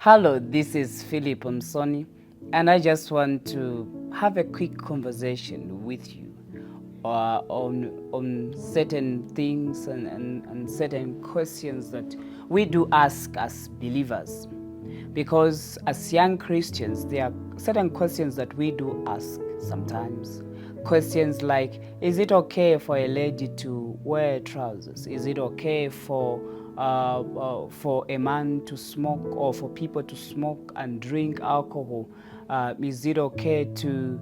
Hello, this is Philip Msoni, and I just want to have a quick conversation with you on certain things and certain questions that we do ask as believers. Because as young Christians, there are certain questions that we do ask sometimes. Questions like, is it okay for a lady to wear trousers? Is it okay for a man to smoke, or for people to smoke and drink alcohol? Is it okay to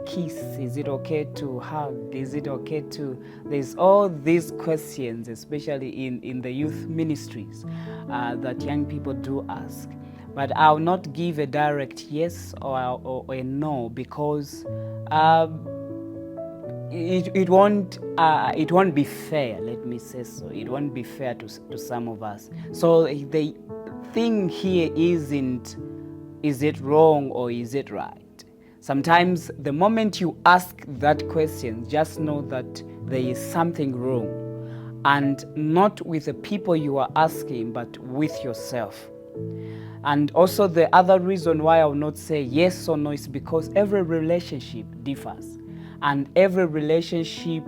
kiss? Is it okay to hug? Is it okay to... There's all these questions, especially in the youth ministries, that young people do ask. But I'll not give a direct yes or a no, because it won't be fair. Let me say so. It won't be fair to some of us. So the thing here isn't, is it wrong or is it right? Sometimes the moment you ask that question, just know that there is something wrong, and not with the people you are asking, but with yourself. And also the other reason why I will not say yes or no is because every relationship differs, and every relationship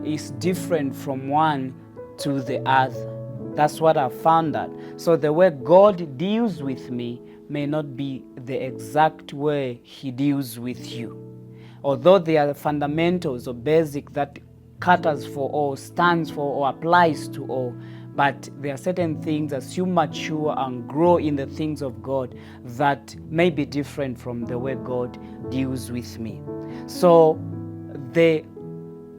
is different from one to the other. That's what I found out. So the way God deals with me may not be the exact way He deals with you. Although there are fundamentals or basic that caters for all, stands for or applies to all, but there are certain things as you mature and grow in the things of God that may be different from the way God deals with me. So the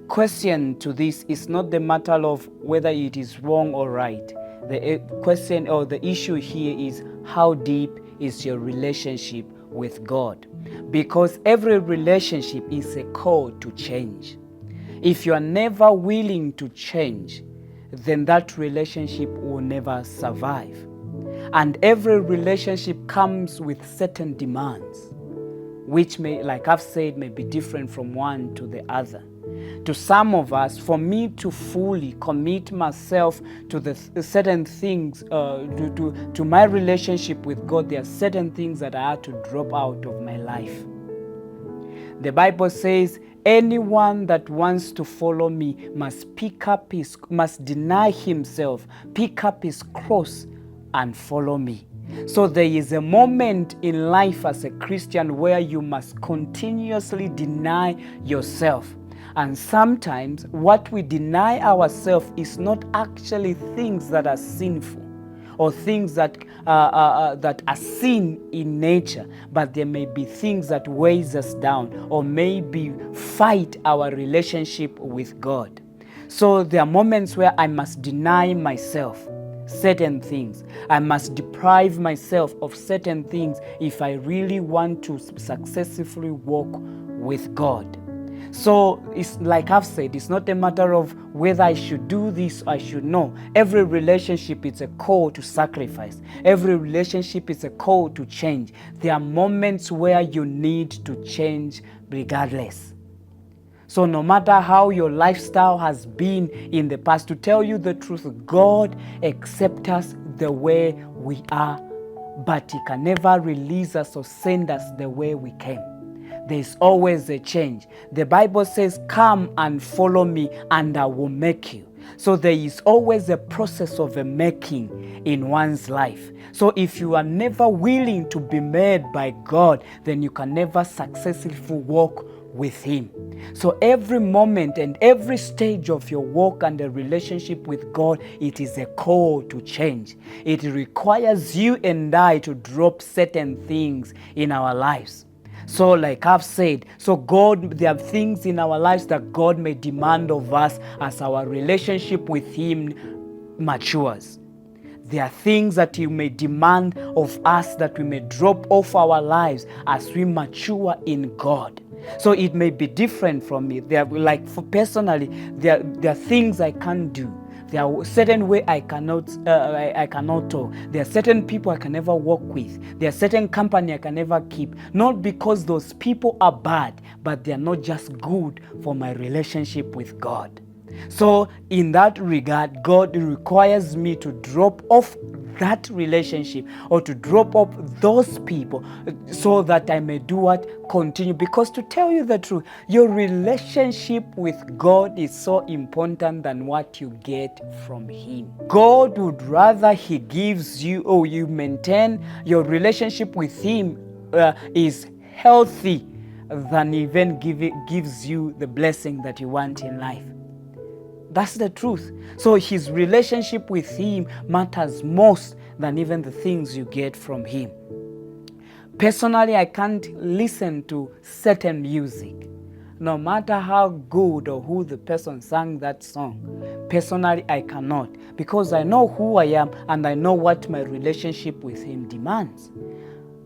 question to this is not the matter of whether it is wrong or right. The question or the issue here is, how deep is your relationship with God? Because every relationship is a call to change. If you are never willing to change, then that relationship will never survive. And every relationship comes with certain demands, which may, like I've said, may be different from one to the other. To some of us, for me to fully commit myself to the certain things, to my relationship with God, there are certain things that I had to drop out of my life. The Bible says, anyone that wants to follow me must deny himself, pick up his cross, and follow me. So there is a moment in life as a Christian where you must continuously deny yourself. And sometimes what we deny ourselves is not actually things that are sinful or things that are sin in nature, but there may be things that weighs us down or maybe fight our relationship with God. So there are moments where I must deny myself certain things. I must deprive myself of certain things if I really want to successfully walk with God. So it's like I've said, it's not a matter of whether I should do this or I should know. Every relationship is a call to sacrifice. Every relationship is a call to change. There are moments where you need to change regardless. So no matter how your lifestyle has been in the past, to tell you the truth, God accepts us the way we are, but He can never release us or send us the way we came. There's always a change. The Bible says, come and follow me and I will make you. So there is always a process of a making in one's life. So if you are never willing to be made by God, then you can never successfully walk with Him. So every moment and every stage of your walk and the relationship with God, it is a call to change. It requires you and I to drop certain things in our lives. So like I've said, so God, there are things in our lives that God may demand of us as our relationship with Him matures. There are things that He may demand of us that we may drop off our lives as we mature in God. So it may be different from me. There, like for personally, there are things I can't do. There are certain way I cannot talk. There are certain people I can never work with. There are certain company I can never keep. Not because those people are bad, but they are not just good for my relationship with God. So in that regard, God requires me to drop off that relationship or to drop off those people so that I may do what? Continue. Because to tell you the truth, your relationship with God is so important than what you get from Him. God would rather He gives you or you maintain your relationship with Him is healthy than even gives you the blessing that you want in life. That's the truth. So his relationship with Him matters most than even the things you get from Him. Personally, I can't listen to certain music, no matter how good or who the person sang that song. Personally, I cannot, because I know who I am and I know what my relationship with Him demands.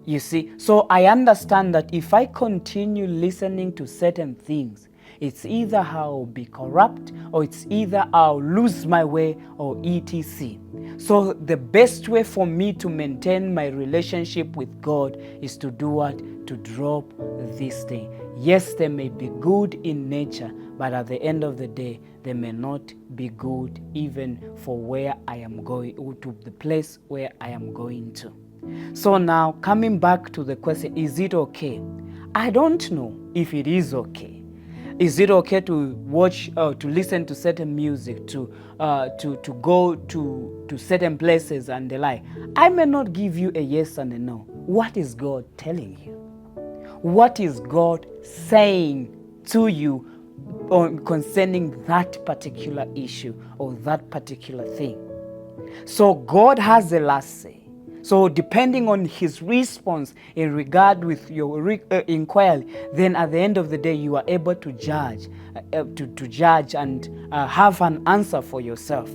You see, so I understand that if I continue listening to certain things, it's either I'll be corrupt or it's either I'll lose my way or etc. So the best way for me to maintain my relationship with God is to do what? To drop this thing. Yes, they may be good in nature, but at the end of the day, they may not be good even for where I am going, or to the place where I am going to. So now, coming back to the question, is it okay? I don't know if it is okay. Is it okay to watch, to listen to certain music, to go to certain places and the like? I may not give you a yes and a no. What is God telling you? What is God saying to you concerning that particular issue or that particular thing? So God has the last say. So depending on His response in regard with your inquiry, then at the end of the day, you are able to judge, and have an answer for yourself.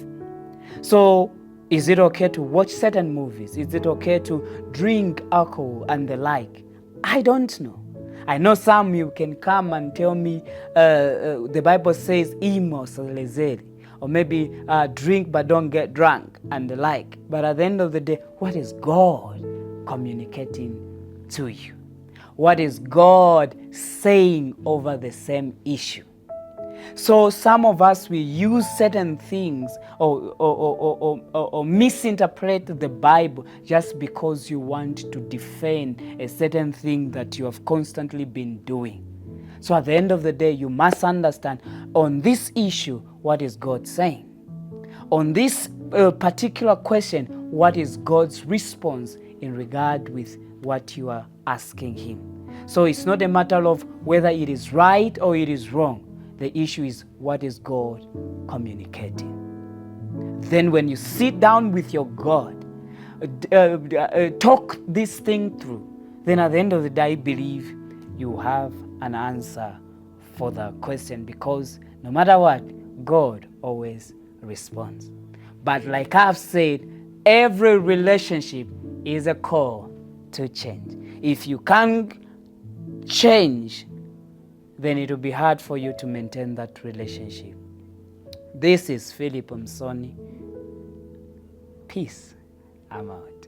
So is it okay to watch certain movies? Is it okay to drink alcohol and the like? I don't know. I know some you can come and tell me the Bible says imos lezeri, or maybe drink but don't get drunk and the like. But at the end of the day, what is God communicating to you? What is God saying over the same issue? So some of us, we use certain things or misinterpret the Bible just because you want to defend a certain thing that you have constantly been doing. So at the end of the day, you must understand on this issue, what is God saying? On this particular question, what is God's response in regard with what you are asking Him? So it's not a matter of whether it is right or it is wrong. The issue is, what is God communicating? Then when you sit down with your God, talk this thing through, then at the end of the day, I believe you have an answer for the question, because no matter what, God always responds. But like I've said, every relationship is a call to change. If you can't change, then it will be hard for you to maintain that relationship. This is Philip Msoni. Peace. I'm out.